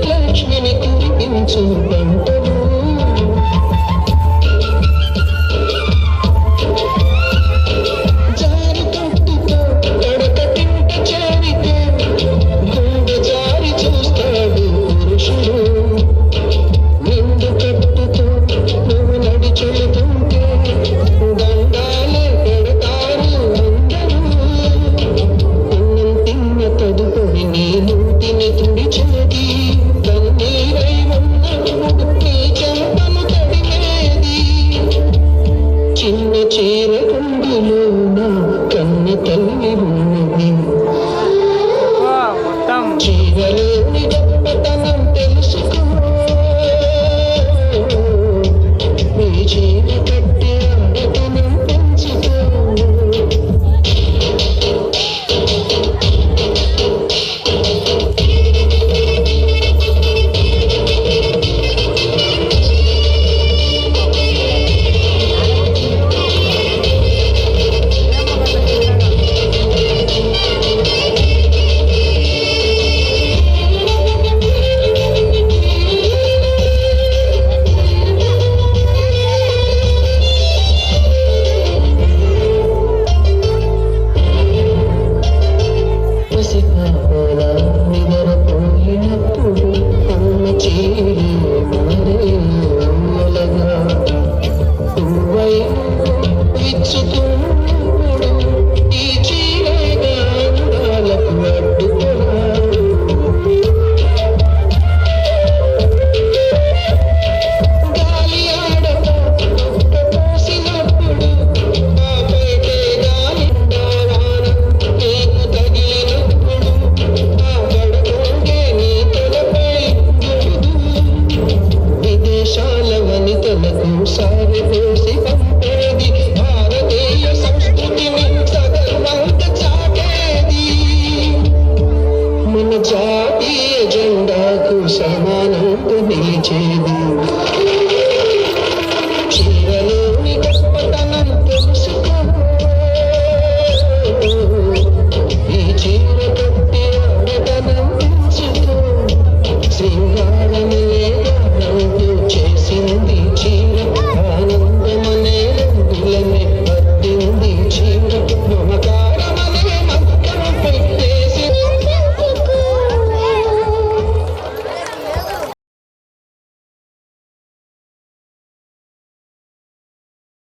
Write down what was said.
లక్ష్మిని కురిపించు పంటలు జారి కట్టుతో కడకటింట చేరితే గుండె జారి చూస్తాడు పురుషుడు నిండు కట్టుతో నువ్వు నడిచెడుతుంటే దండాలే పెడతారు అందరూ తిన్న తదుపరి నీళ్ళు తిని తుడిచేది కన్నీరై ఉన్నప్పుడు నీ చెంపను తడిమేది చిన్న చీర కుండులోన కన్న తల్లి ఉన్నది చీరలోని గొప్పతనం తెలుసుకో నీ చీర కట్టి ఆడతనం పెంచుకో పసిపాపలా నిద్రపోయినప్పుడు అమ్మ చీరే మారేలగా పువ్వై విచ్చుతున్నప్పుడు ఈ చీరేగా అందాలకు అడ్డుకున్నా గాలి ఆడక పోసినప్పుడు ఆ బయటే గాలి వాన నీకు తగిలినప్పుడు ఆ గడగొంగే నీ తలపై గురుదు విదేశాల వనితలకు సారిపోసి పంపేది భారతీయ సంస్కృతిని సగర్వంగా చాటేది మన జాతీయ జెండాకు సమానంగా నిలిచేది